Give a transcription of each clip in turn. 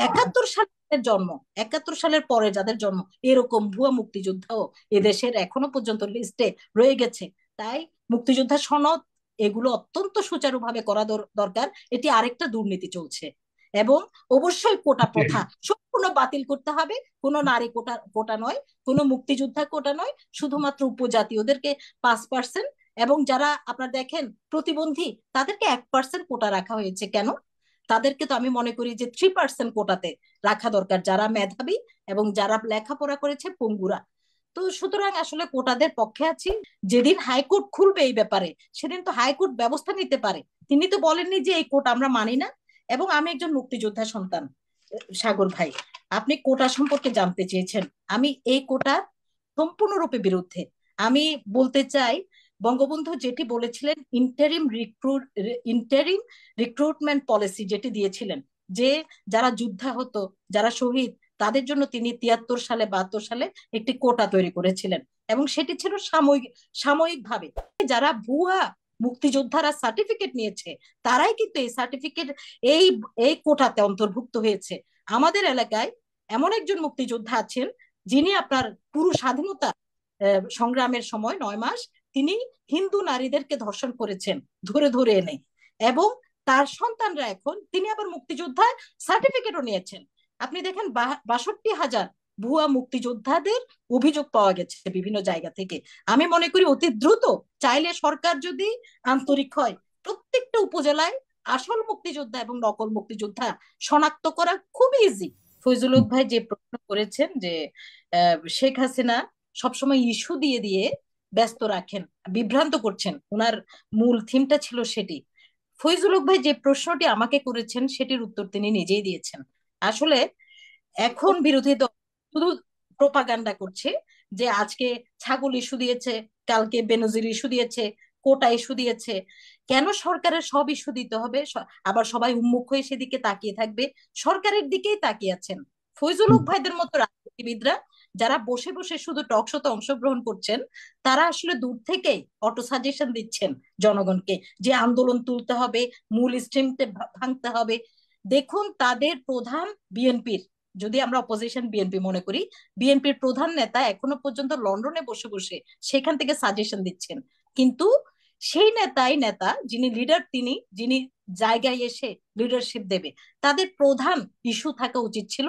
একাত্তর সালের জন্ম, 71 সালের পরে যাদের জন্ম, এরকম ভুয়া মুক্তিযোদ্ধাও এদেশের এখনো পর্যন্ত লিস্টে রয়ে গেছে। তাই মুক্তিযোদ্ধা সনদ এগুলো অত্যন্ত সুচারুভাবে করা দরকার। এটি আরেকটা দুর্নীতি চলছে। এবং অবশ্যই কোটা প্রথা সম্পূর্ণ বাতিল করতে হবে। কোনো নারী কোটা কোটা নয়, কোনো মুক্তিযোদ্ধা কোটা নয়, শুধুমাত্র উপজাতীয়দেরকে 5%, এবং যারা আপনার দেখেন প্রতিবন্ধী তাদেরকে 1% কোটা রাখা হয়েছে কেন? তাদেরকে তো আমি মনে করি যে 3% কোটাতে রাখা দরকার, যারা মেধাবী এবং যারা লেখাপড়া করেছে পঙ্গুরা। তো সুতরাং আসলে কোটাদের পক্ষে আছি। যেদিন হাইকোর্ট খুলবে এই ব্যাপারে, সেদিন তো হাইকোর্ট ব্যবস্থা নিতে পারে। তিনি তো বলেননি যে এই কোটা আমরা মানি না। এবং আমি একজন মুক্তিযোদ্ধা সন্তান, সাগর ভাই, আপনি কোটা সম্পর্কে জানতে চেয়েছেন। আমি এই কোটা সম্পূর্ণরূপে বিরুদ্ধে। আমি বলতে চাই, বঙ্গবন্ধু যেটি বলেছিলেন, ইন্টারিম রিক্রুটমেন্ট পলিসি যেটি দিয়েছিলেন, যে যারা যুদ্ধাহত, যারা শহীদ, তাদের জন্য তিনি 73 সালে 72 সালে একটি কোটা তৈরি করেছিলেন। এবং সেটি ছিল সাময়িক, সাময়িকভাবে। যারা ভুয়া মুক্তিযোদ্ধারা সার্টিফিকেট নিয়েছে, তারাই কিন্তু এই সার্টিফিকেট, এই এই কোটাতে অন্তর্ভুক্ত হয়েছে। আমাদের এলাকায় এমন একজন মুক্তিযোদ্ধা আছেন, যিনি আপনার পুরো স্বাধীনতা সংগ্রামের সময় 9 মাস তিনি হিন্দু নারীদেরকে ধর্ষণ করেছেন ধরে ধরে এনে। এবং তার সন্তানরা এখন, তিনি আবার মুক্তিযোদ্ধা সার্টিফিকেটও নিয়েছেন। আপনি দেখেন 62,000 ভুয়া মুক্তিযোদ্ধাদের অভিযোগ পাওয়া গেছে বিভিন্ন জায়গা থেকে। আমি মনে করি অতি দ্রুত, চাইলে সরকার যদি আন্তরিক হয়, প্রত্যেকটা উপজেলায় আসল মুক্তিযোদ্ধা এবং নকল মুক্তিযোদ্ধা শনাক্ত করা খুব ইজি। ফয়জুল হক ভাই যে প্রশ্ন করেছেন যে শেখ হাসিনা সবসময় ইস্যু দিয়ে দিয়ে ব্যস্ত রাখেন, বিভ্রান্ত করছেন, ওনার মূল থিমটা ছিল সেটি। ফয়জুল হক ভাই যে প্রশ্নটি আমাকে করেছেন, সেটির উত্তর তিনি নিজেই দিয়েছেন। আসলে এখন বিরোধী দল শুধু প্রোপাগান্ডা করছে যে আজকে ছাগল ইস্যু দিয়েছে, কালকে বেনজির ইস্যু দিয়েছে, কোটা ইস্যু দিয়েছে। কেন সরকারের সব ইস্যু দিতে হবে? আবার সবাই উন্মুখ হয়ে সেদিকে তাকিয়ে থাকবে? সরকারের দিকেই তাকিয়ে আছেন ফয়জুল হক ভাইদের মতো রাজনীতিবিদরা, যারা বসে বসে শুধু টক শোতে অংশগ্রহণ করছেন। তারা আসলে দূর থেকেই অটো সাজেশন দিচ্ছেন জনগণকে যে আন্দোলন তুলতে হবে, মূল স্ট্রিমতে ভাঙতে হবে। দেখুন, তাদের প্রধান বিএনপির, যদি আমরা অপোজিশন বিএনপি মনে করি, বিএনপির প্রধান নেতা এখনো পর্যন্ত লন্ডনে বসে বসে সেখান থেকে সাজেশন দিচ্ছেন। কিন্তু সেই নেতাই নেতা, যিনি লিডার, তিনি যিনি জায়গায় এসে লিডারশিপ দেবে, তাদের প্রধান ইস্যু থাকা উচিত ছিল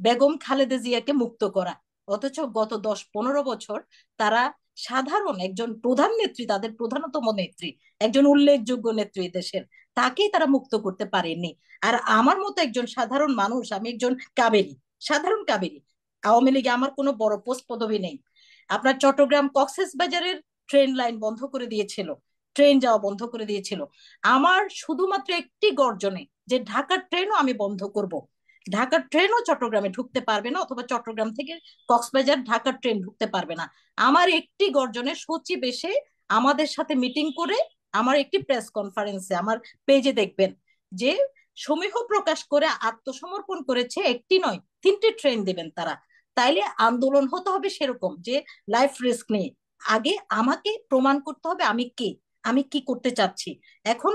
বেগম খালেদা জিয়াকে মুক্ত করা। অথচ গত 10-15 বছর তারা সাধারণ একজন প্রধান নেত্রী, তাদের প্রধানতম নেত্রী, একজন উল্লেখযোগ্য নেত্রী দেশের, তাকেই তারা মুক্ত করতে পারেননি। আর আমার মতো একজন সাধারণ মানুষ, আমি একজন কাবেরী, সাধারণ কাবেরী, আওয়ামী লীগে আমার কোনো বড় পোস্ট পদবি নেই। আপনার চট্টগ্রাম কক্সেস বাজারের ট্রেন লাইন বন্ধ করে দিয়েছিল, ট্রেন যাওয়া বন্ধ করে দিয়েছিল। আমার শুধুমাত্র একটি গর্জনে যে ঢাকার ট্রেনও আমি বন্ধ করব, ঢাকার ট্রেনও চট্টগ্রামে ঢুকতে পারবে না, অথবা চট্টগ্রাম থেকে কক্সবাজার ঢাকার ট্রেন ঢুকতে পারবে না। আমার একটি গর্জনে সচিব এসে আমাদের সাথে মিটিং করে, আমার একটি প্রেস কনফারেন্সে, আমার পেজে দেখবেন যে সমীহ প্রকাশ করে আত্মসমর্পণ করেছে, একটি নয় 3টি ট্রেন দেবেন তারা। তাইলে আন্দোলন হতে হবে সেরকম যে লাইফ রিস্ক নিয়ে। আগে আমাকে প্রমাণ করতে হবে আমি কে, আমি কি করতে চাচ্ছি। এখন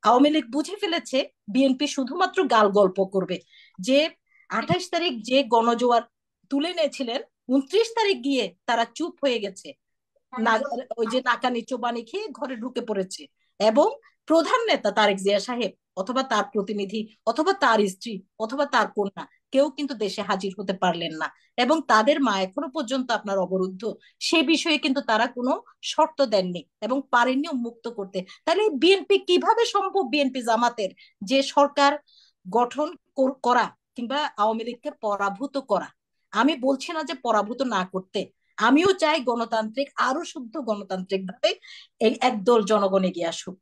আওয়ামী লীগ বুঝে ফেলেছে বিএনপি শুধুমাত্র গাল গল্প করবে। যে 28 তারিখ যে গণজোয়ার তুলে নিয়েছিলেন, 29 তারিখ গিয়ে তারা চুপ হয়ে গেছে, না, ওই যে নাকানি চোবানি খেয়ে ঘরে ঢুকে পড়েছে। এবং প্রধান নেতা তারেক জিয়া সাহেব, অথবা তার প্রতিনিধি, অথবা তার স্ত্রী, অথবা তার কন্যা, কেউ কিন্তু দেশে হাজির হতে পারলেন না। এবং তাদের মা এখনো পর্যন্ত আপনার অবরুদ্ধ। সে বিষয়ে কিন্তু তারা কোনো শর্ত দেননি এবং পারেননি উন্মুক্ত করতে। তাহলে বিএনপি কিভাবে সম্ভব, বিএনপি জামাতের যে সরকার গঠন করা কিংবা আওয়ামী লীগকে পরাভূত করা? আমি বলছি না যে পরাভূত না করতে, আমিও চাই গণতান্ত্রিক, আরো শুদ্ধ গণতান্ত্রিক ভাবে এই একদল জনগণ এগিয়ে আসুক।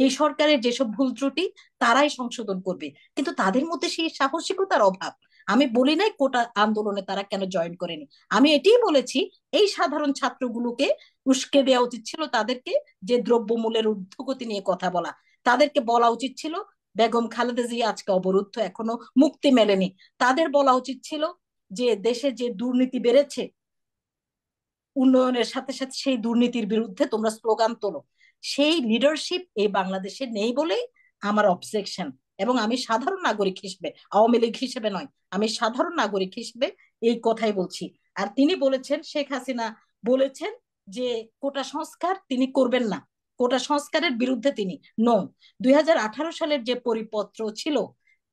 এই সরকারের যেসব ভুল ত্রুটি তারাই সংশোধন করবে, কিন্তু তাদের মধ্যে সেই সাহসিকতার অভাব। আমি বলি নাই কোটা আন্দোলনে তারা কেন জয়েন করেনি, আমি এটাই বলেছি এই সাধারণ ছাত্রগুলোকে উস্কে দেওয়া উচিত ছিল তাদেরকে, যে দ্রব্যমূল্যের ঊর্ধ্বগতি নিয়ে কথা বলা। তাদেরকে বলা উচিত ছিল বেগম খালেদা জিয়া আজকে অবরুদ্ধ, এখনো মুক্তি মেলেনি। তাদের বলা উচিত ছিল যে দেশে যে দুর্নীতি বেড়েছে, উন্নয়নের সাথে সাথে সেই দুর্নীতির বিরুদ্ধে তোমরা স্লোগান তোলো। সেই লিডারশিপ এই বাংলাদেশে নেই বলেই আমার অবজেকশন। এবং আমি সাধারণ নাগরিক হিসেবে, আওয়ামী লীগ হিসেবে নয়, আমি সাধারণ নাগরিক হিসেবে এই কথাই বলছি। আর তিনি বলেছেন, শেখ হাসিনা বলেছেন যে কোটা সংস্কার তিনি করবেন না, কোটা সংস্কারের বিরুদ্ধে তিনি। নো, 2018 সালের যে পরিপত্র ছিল,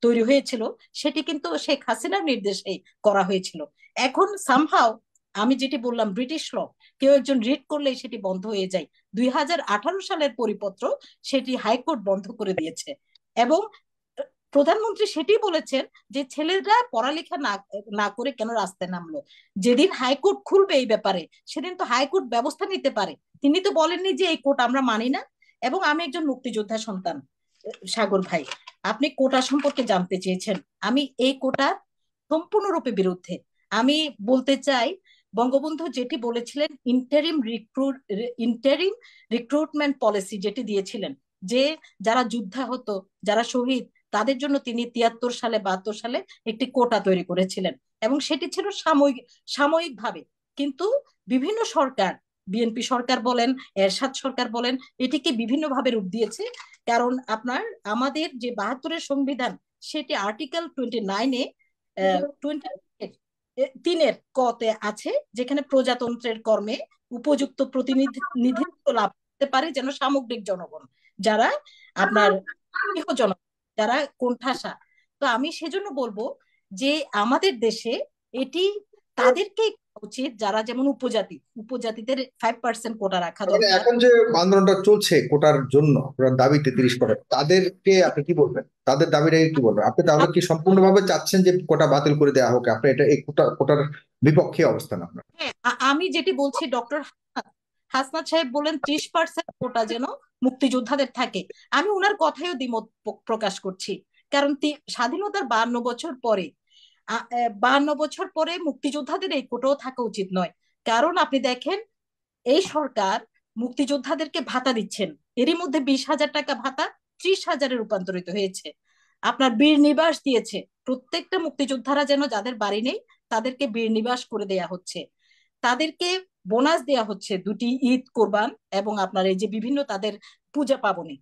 তৈরি হয়েছিল, সেটি কিন্তু শেখ হাসিনার নির্দেশে করা হয়েছিল। এখন সামহাও আমি যেটি বললাম, ব্রিটিশ ল কেউ একজন রিড করলেই সেটি বন্ধ হয়ে যায়। 2018 সালের পরিপত্র সেটি হাইকোর্ট বন্ধ করে দিয়েছে। এবং প্রধানমন্ত্রী সেটি বলেছেন যে ছেলেরা পড়ালেখা না না করে কেন রাস্তায় নামলো। যেদিন হাইকোর্ট খুলবে এই ব্যাপারে, সেদিন তো হাইকোর্ট ব্যবস্থা নিতে পারে। তিনি তো বলেননি যে এই কোর্ট আমরা মানি না। এবং আমি একজন মুক্তিযোদ্ধা সন্তান, সাগর ভাই, আপনি কোটা সম্পর্কে জানতে চেয়েছেন। আমি এই কোটার সম্পূর্ণরূপে বিরুদ্ধে। আমি বলতে চাই, বঙ্গবন্ধু যেটি বলেছিলেন, ইন্টারিম রিক্রুটমেন্ট পলিসি যেটি দিয়েছিলেন, যে যারা যুদ্ধা হতো, যারা শহীদ, তাদের জন্য তিনি 73 সালে 72 সালে একটি কোটা তৈরি করেছিলেন। এবং সেটি ছিল সাময়িক ভাবে। কিন্তু বিভিন্ন সরকার, বিএনপি সরকার বলেন, এরশাদ সরকার বলেন, এটিকে বিভিন্ন ভাবে রূপ দিয়েছে। কারণ আপনার আমাদের যে 72-এর সংবিধান, সেটি আর্টিকেল 29-এ 3-এর কতে আছে, যেখানে প্রজাতন্ত্রের কর্মে উপযুক্ত প্রতিনিধিত্ব লাভ করতে পারে যেন সামগ্রিক জনগণ, যারা আপনার জনগণ, যারা কোণঠাসা। তো আমি সেজন্য বলবো যে আমাদের দেশে এটি তাদেরকে উচিত, যারা যেমন উপজাতিদের 5% কোটা রাখা মানে দরকার। এখন যে আন্দোলনটা চলছে কোটার জন্য, কোটার দাবিতে 30 কোটা, তাদেরকে আপনি কি বলবেন? তাদের দাবিটাকে কি বলবেন আপনি? তাহলে কি সম্পূর্ণভাবে চাচ্ছেন যে কোটা বাতিল করে দেওয়া হোক? আপনি এটা এই কোটার বিপক্ষে অবস্থান আপনার? হ্যাঁ, আমি যেটি বলছি, ডক্টর হাসনাত সাহেব বলেন 30% কোটা যেন মুক্তিযোদ্ধাদের থাকে। আমি উনার কথায়ও দ্বিমত প্রকাশ করছি। কারণ স্বাধীনতার 52 বছর পরে, 52 বছর পরে মুক্তিযোদ্ধাদের এই কোটাও থাকা উচিত নয়। কারণ আপনি দেখেন, এই সরকার মুক্তিযোদ্ধাদেরকে ভাতা দিচ্ছেন, এরই মধ্যে 20,000 টাকা ভাতা 30,000-এ রূপান্তরিত হয়েছে। আপনার বীর নিবাস দিয়েছে, প্রত্যেকটা মুক্তিযোদ্ধারা যেন, যাদের বাড়ি নেই, তাদেরকে বীর নিবাস করে দেয়া হচ্ছে। তাদেরকে বোনাস দেয়া হচ্ছে 2টি ঈদ, কোরবান, এবং আপনার এই যে বিভিন্ন তাদের পূজা পাবনে,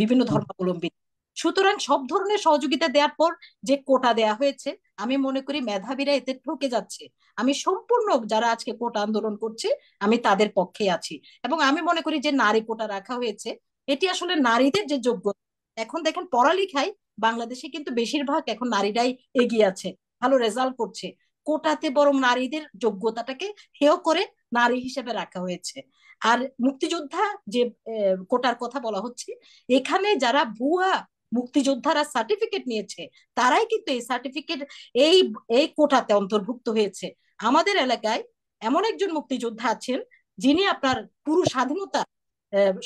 বিভিন্ন ধর্মাবলম্বী। সুতরাং সব ধরনের সহযোগিতা দেওয়ার পর যে কোটা দেয়া হয়েছে, আমি মনে করি মেধাবীরা এতে ঠকে যাচ্ছে। আমি সম্পূর্ণ, যারা আজকে কোটা আন্দোলন করছে, আমি তাদের পক্ষে আছি। এবং আমি মনে করি যে নারী কোটা রাখা হয়েছে, এটি আসলে নারীদের যে যোগ্যতা। এখন দেখেন পড়ালেখায় বাংলাদেশে কিন্তু বেশিরভাগ এখন নারীরাই এগিয়ে আছে, ভালো রেজাল্ট করছে। কোটাতে বরং নারীদের যোগ্যতাটাকে হেয় করে নারী হিসেবে রাখা হয়েছে। আর মুক্তিযোদ্ধা যে কোটার কথা বলা হচ্ছে, এখানে যারা ভুয়া মুক্তিযোদ্ধারা সার্টিফিকেট নিয়েছে, তারাই কিন্তু এই সার্টিফিকেট, এই এই কোটাতে অন্তর্ভুক্ত হয়েছে। আমাদের এলাকায় এমন একজন মুক্তিযোদ্ধা আছেন, যিনি আপনার পুরো স্বাধীনতা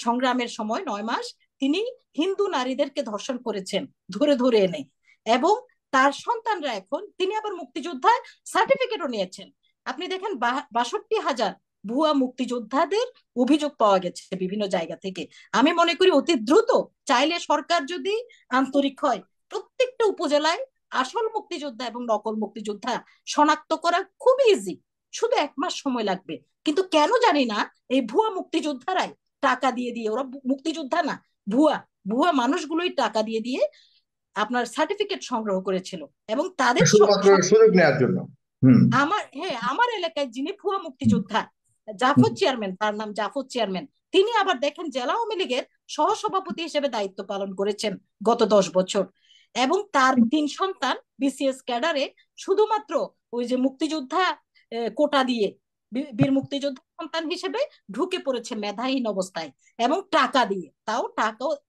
সংগ্রামের সময় 9 মাস তিনি হিন্দু নারীদেরকে ধর্ষণ করেছেন, ধরে ধরে এনে। এবং তার সন্তানরা, এখন তিনি আবার মুক্তিযোদ্ধা সার্টিফিকেটও নিয়েছেন। আপনি দেখেন 62,000 ভুয়া মুক্তিযোদ্ধাদের অভিযোগ পাওয়া গেছে বিভিন্ন জায়গা থেকে। আমি মনে করি অতি দ্রুত, চাইলে সরকার যদি আন্তরিক হয়, প্রত্যেকটা উপজেলায় আসল মুক্তিযোদ্ধা এবং নকল মুক্তিযোদ্ধা শনাক্ত করা খুব ইজি, শুধু 1 মাস সময় লাগবে। কিন্তু কেন জানি না, এই ভুয়া মুক্তিযোদ্ধারাই টাকা দিয়ে দিয়ে, ওরা মুক্তিযোদ্ধা না, ভুয়া ভুয়া মানুষগুলোই টাকা দিয়ে দিয়ে আপনার সার্টিফিকেট সংগ্রহ করেছিল। এবং তাদের শুধুমাত্র সুযোগ নেওয়ার জন্য। হুম। আমার এলাকায় যিনি ভুয়া হুম। মুক্তিযোদ্ধা, হুম। জাফর চেয়ারম্যান, তার নাম জাফর চেয়ারম্যান, তিনি আবার দেখেন জেলা আওয়ামী লীগের সহসভাপতি হিসেবে দায়িত্ব পালন করেছেন গত 10 বছর। এবং তার 3 সন্তান বিসিএস ক্যাডারে শুধুমাত্র ওই যে মুক্তিযোদ্ধা কোটা দিয়ে, বীর মুক্তিযোদ্ধা সন্তান হিসেবে ঢুকে পড়েছে মেধাহীন অবস্থায়, এবং টাকা দিয়ে, তাও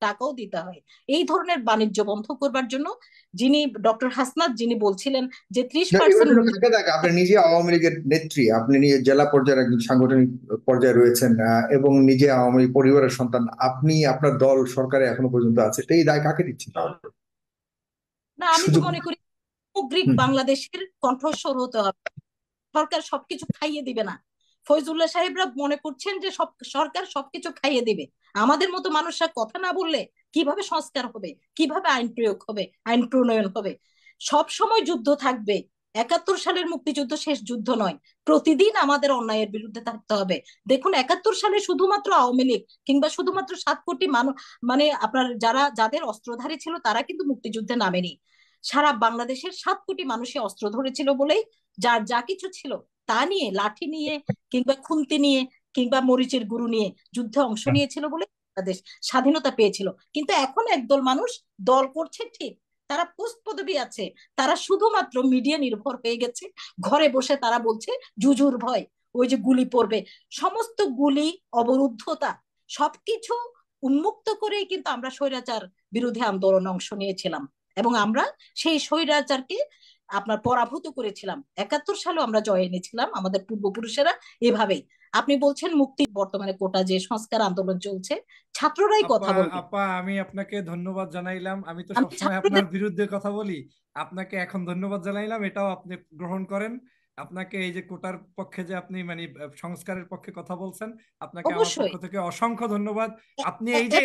টাকাও দিতে হয়। এই ধরনের বাণিজ্য বন্ধ করবার জন্য যিনি, ডক্টর হাসনাত, যিনি বলছিলেন যে ত্রিশ না, এবার পার্সেন্ট যদি থাকে থাকে, আপনি নিজে আওয়ামী লীগের নেত্রী, আপনি নিজে জেলা পর্যায়ের একজন সাংগঠনিক পর্যায়ে রয়েছেন, এবং নিজে আওয়ামী লীগ পরিবারের সন্তান, আপনি আপনার দল সরকারে এখনো পর্যন্ত আছে, তো এই দায় কাকে দিচ্ছেন তাহলে? না, আমি তো সুযোগ। মনে করি সামগ্রিক হুম। বাংলাদেশের কণ্ঠস্বর হতে হবে। সরকার সবকিছু খাইয়ে দিবে না। ফয়জুল্লাহ সাহেবরা মনে করছেন যে সরকার সবকিছু খাইয়ে দিবে। আমাদের মতো মানুষরা কথা না বললে কিভাবে সংস্কার হবে, কিভাবে আইন প্রয়োগ হবে, আইন প্রণয়ন হবে? সব সময় যুদ্ধ থাকবে, 71 সালের মুক্তিযুদ্ধ শেষ যুদ্ধ নয়, প্রতিদিন আমাদের অন্যায়ের বিরুদ্ধে থাকতে হবে। দেখুন 71 সালে শুধুমাত্র আওয়ামী লীগ কিংবা শুধুমাত্র 7 কোটি মানুষ, মানে আপনার যাদের অস্ত্রধারী ছিল তারা কিন্তু মুক্তিযুদ্ধে নামেনি। সারা বাংলাদেশের 7 কোটি মানুষই অস্ত্র ধরেছিল বলেই যার যা কিছু ছিল তা নিয়ে, লাঠি নিয়ে কিংবা খুন্তি নিয়ে কিংবা মরিচের গুঁড়ো নিয়ে যুদ্ধে অংশ নিয়েছিল বলে বাংলাদেশ স্বাধীনতা পেয়েছিল। কিন্তু এখন একদল মানুষ দল করছে ঠিক, তারা পোস্ট পদবি আছে, তারা শুধুমাত্র মিডিয়া নির্ভর হয়ে গেছে। ঘরে বসে তারা বলছে জুজুর ভয়, ওই যে গুলি পড়বে, সমস্ত গুলি, অবরুদ্ধতা সবকিছু উন্মুক্ত করেই কিন্তু আমরা স্বৈরাচার বিরোধী আন্দোলনে অংশ নিয়েছিলাম এবং আমরা সেই স্বৈরাচারকে আপনার পরাভূত করেছিলাম। 71 সালে আমরা জয় এনেছিলাম আমাদের পূর্বপুরুষেরা এভাবেই। আপনি বলছেন মুক্তি, বর্তমানে কোটা যে সংস্কার আন্দোলন চলছে, ছাত্ররাই আপা কথা বলবে। আপা আমি আপনাকে ধন্যবাদ জানাইলাম, আমি তো আমি সবসময় আপনার ছাত্রদের বিরুদ্ধে কথা বলি, আপনাকে এখন ধন্যবাদ জানাইলাম, এটাও আপনি গ্রহণ করেন। আপনাকে এই যে কোটার পক্ষে যে আপনি মানে সংস্কারের পক্ষে কথা বলছেন, আপনাকে আমার পক্ষ অবশ্যই থেকে অসংখ্য ধন্যবাদ। আপনি এবং আমরা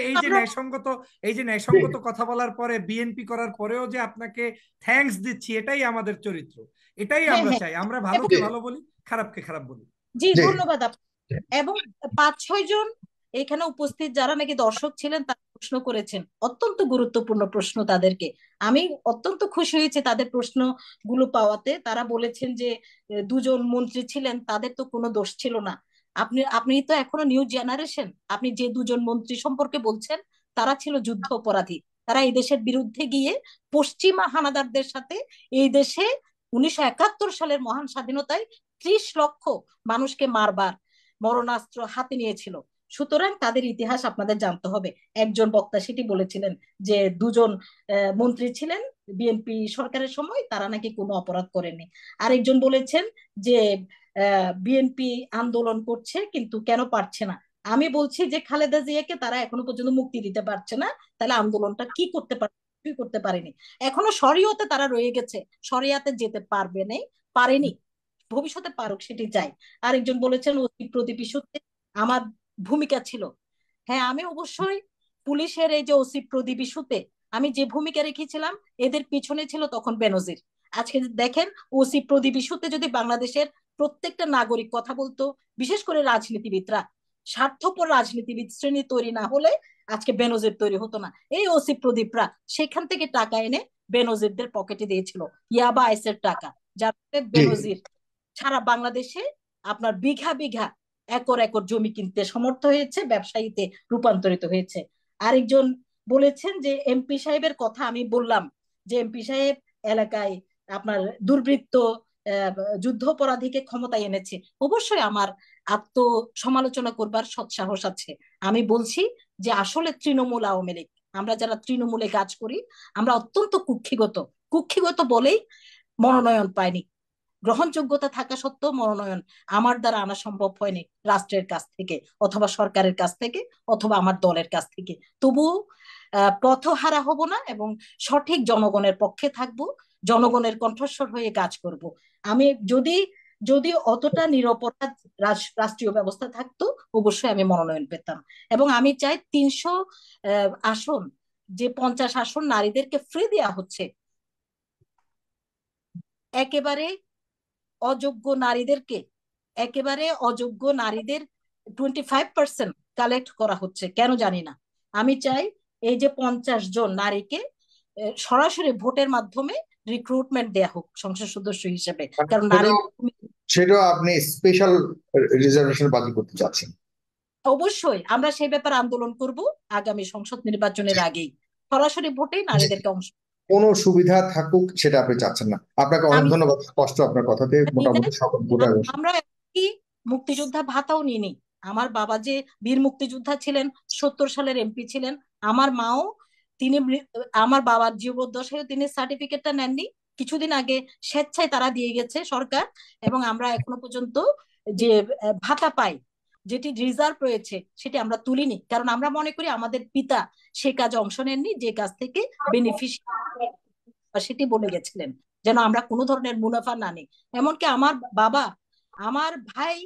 এই যে ন্যায়সঙ্গত কথা বলার পরে বিএনপি করার পরেও যে আপনাকে থ্যাঙ্কস দিচ্ছি, এটাই আমাদের চরিত্র, এটাই হ্যাঁ আমরা হ্যাঁ চাই, আমরা এবং ভালোকে জি ভালো বলি, খারাপকে খারাপ বলি। জি জি ধন্যবাদ এবং 5-6 জন এখানে উপস্থিত যারা নাকি দর্শক ছিলেন তারা প্রশ্ন করেছেন, অত্যন্ত গুরুত্বপূর্ণ প্রশ্ন তাদেরকে। আমি অত্যন্ত খুশি হয়েছি তাদের প্রশ্নগুলো পাওয়াতে। তারা বলেছেন যে 2 জন মন্ত্রী ছিলেন, তাদের তো কোনো দোষ ছিল না। আপনি আপনি তো এখনো নিউ জেনারেশন, আপনি যে 2 জন মন্ত্রী সম্পর্কে বলছেন তারা ছিল যুদ্ধ অপরাধী। তারা এই দেশের বিরুদ্ধে গিয়ে পশ্চিমা হানাদারদের সাথে এই দেশে 1971 সালের মহান স্বাধীনতায় 30 লক্ষ মানুষকে মারবার মরণাস্ত্র হাতে নিয়েছিল। সুতরাং তাদের ইতিহাস আপনাদের জানতে হবে। একজন বক্তা সেটি বলেছিলেন যে 2 জন মন্ত্রী ছিলেন বিএনপি সরকারের সময়, তারা নাকি কোনো অপরাধ করেনি। আরেকজন বলেছেন যে বিএনপি আন্দোলন করছে কিন্তু কেন পারছে না। আমি বলছি যে খালেদা জিয়াকে তারা এখনো পর্যন্ত মুক্তি দিতে পারছে না, তাহলে আন্দোলনটা কি করতে পারে? কিছুই করতে পারেনি। এখনো শরীয়তে তারা রয়ে গেছে, শরিয়াতে যেতে পারবে না, পারেনি, ভবিষ্যতে পারুক সেটি চাই। আরেকজন বলেছেন অতি প্রদীপ ইস্যুতে আমার ভূমিকা ছিল। হ্যাঁ, আমি অবশ্যই পুলিশের এই যে ওসি প্রদীপ ইস্যুতে আমি যে ভূমিকা রেখেছিলাম, এদের পিছনে ছিল তখন বেনজির। আজকে দেখেন ওসি প্রদীপ ইস্যুতে যদি বাংলাদেশের প্রত্যেকটা নাগরিক কথা বলতো, বিশেষ করে রাজনীতিবিদরা, স্বার্থপর রাজনীতিবিদ শ্রেণী তৈরি না হলে আজকে বেনজির তৈরি হতো না। এই ওসি প্রদীপরা সেখান থেকে টাকা এনে বেনজিরদের পকেটে দিয়েছিল, ইয়াবা আইসের টাকা, যার জি বেনজির সারা বাংলাদেশে আপনার বিঘা বিঘা, একর একর জমি কিনতে সমর্থ হয়েছে, ব্যবসায়ীতে রূপান্তরিত হয়েছে। আরেকজন বলেছেন যে এমপি সাহেবের কথা আমি বললাম যে এমপি সাহেব এলাকায় আপনার দুর্বৃত্ত আহ, যুদ্ধাপরাধীকে ক্ষমতায় এনেছে। অবশ্যই আমার আত্মসমালোচনা করবার সৎসাহস আছে। আমি বলছি যে আসলে তৃণমূল আওয়ামী লীগ, আমরা যারা তৃণমূলে কাজ করি, আমরা অত্যন্ত কুক্ষিগত, কুক্ষিগত বলেই মনোনয়ন পাইনি। গ্রহণযোগ্যতা থাকা সত্ত্বেও মনোনয়ন আমার দ্বারা আনা সম্ভব হয়নি রাষ্ট্রের কাছ থেকে অথবা সরকারের কাছ থেকে অথবা আমার দলের কাছ থেকে। তবুও পথহারা হব না এবং সঠিক জনগণের পক্ষে থাকব, জনগণের কণ্ঠস্বর হয়ে কাজ করব। আমি যদি যদি অতটা নিরপরাধ রাষ্ট্রীয় ব্যবস্থা থাকতো, অবশ্যই আমি মনোনয়ন পেতাম। এবং আমি চাই 300 আসন, যে 50 আসন নারীদেরকে ফ্রি দেওয়া হচ্ছে, একেবারে অযোগ্য নারীদেরকে, একেবারে অযোগ্য নারীদের 25% কালেক্ট করা হচ্ছে কেন জানি না। আমি চাই এই যে 50 জন নারীকে সরাসরি ভোটের মাধ্যমে রিক্রুটমেন্ট দেয়া হোক সংসদ সদস্য হিসেবে, কারণ নারী সেটাও সেটাও আপনি স্পেশাল রিজার্ভেশন বাতিল করতে চাচ্ছেন? অবশ্যই আমরা সেই ব্যাপারে আন্দোলন করব আগামী সংসদ নির্বাচনের আগেই, সরাসরি ভোটেই জি নারীদেরকে অংশ। কোনো সুবিধা থাকুক সেটা আপনি চাচ্ছেন না। আপনাকে অনেক আমি ধন্যবাদ, স্পষ্ট আপনার কথাতে নিই নাই। মোটামুটি সকল গোটা। আমরা কি মুক্তিযোদ্ধা ভাতাও নিইনি। আমার বাবা যে বীর মুক্তিযোদ্ধা ছিলেন, 70 সালের এমপি ছিলেন। আমার মাও, তিনি আমার বাবার জীবদ্দশায় তিনি সার্টিফিকেটটা নেননি, কিছুদিন আগে স্বেচ্ছায় তারা দিয়ে গেছে সরকার। এবং আমরা এখনো পর্যন্ত যে ভাতা পাই, যেটি রিজার্ভ রয়েছে, সেটি আমরা তুলিনি, কারণ আমরা মনে করি আমাদের পিতা সেই কাজে অংশ নেননি যে কাজ থেকে বেনিফিশিয়ারি সেটি বলে গেছিলেন, যেন আমরা কোনো ধরনের মুনাফা না নিই। এমনকি আমার বাবা, আমার ভাই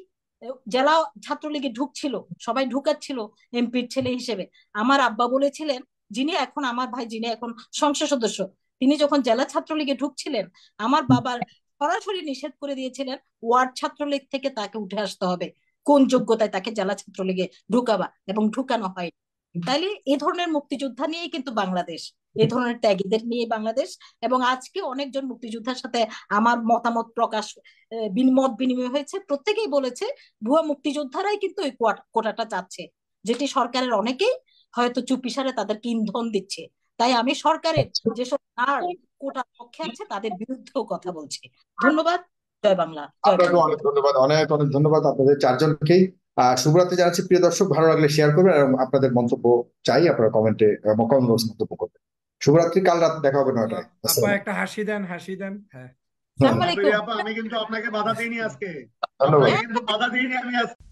জেলা ছাত্রলীগে ঢুকছিল, সবাই ঢুকাচ্ছিল এমপির ছেলে হিসেবে। আমার আব্বা বলেছিলেন, যিনি এখন আমার ভাই, যিনি এখন সংসদ সদস্য, তিনি যখন জেলা ছাত্রলীগে ঢুকছিলেন, আমার বাবার সরাসরি নিষেধ করে দিয়েছিলেন ওয়ার্ড ছাত্রলীগ থেকে তাকে উঠে আসতে হবে, কোন যোগ্যতায় তাকে জেলা ছাত্রলীগে ঢুকাবা, এবং ঢুকানো হয়। তাইলে এ ধরনের মুক্তিযোদ্ধা নিয়েই কিন্তু বাংলাদেশ, এ ধরনের ত্যাগীদের নিয়ে বাংলাদেশ। এবং আজকে অনেকজন মুক্তিযোদ্ধার সাথে আমার মতামত প্রকাশ মত বিনিময় হয়েছে, প্রত্যেকেই বলেছে ভুয়া মুক্তিযোদ্ধারাই কিন্তু ওই কোটাটা চাচ্ছে, যেটি সরকারের অনেকেই হয়তো চুপিসারে তাদেরকে ইন্ধন দিচ্ছে। তাই আমি সরকারের যেসব কোটার পক্ষে আছে তাদের বিরুদ্ধেও কথা বলছি। ধন্যবাদ। জয় বাংলা, জয় আপনাকে বাংলা। অনেক ধন্যবাদ, অনেক অনেক ধন্যবাদ আপনাদের চারজনকেই। শুভরাত্রি জানাচ্ছি প্রিয় দর্শক, ভালো লাগলে শেয়ার করবেন এবং আপনাদের মন্তব্য চাই, আপনারা কমেন্টে কমেন্ট বক্সে মন্তব্য করবেন। শুভরাত্রি, কাল রাত দেখা হবে 9টায়। আপা একটা হাসি দেন, হাসি দেন। হ্যাঁ, আসসালামু আলাইকুম। আপা আমি কিন্তু আপনাকে বাধা দিইনি আজকে, ধন্যবাদ। আপনাকে কিন্তু বাধা দিইনি আমি আজকে।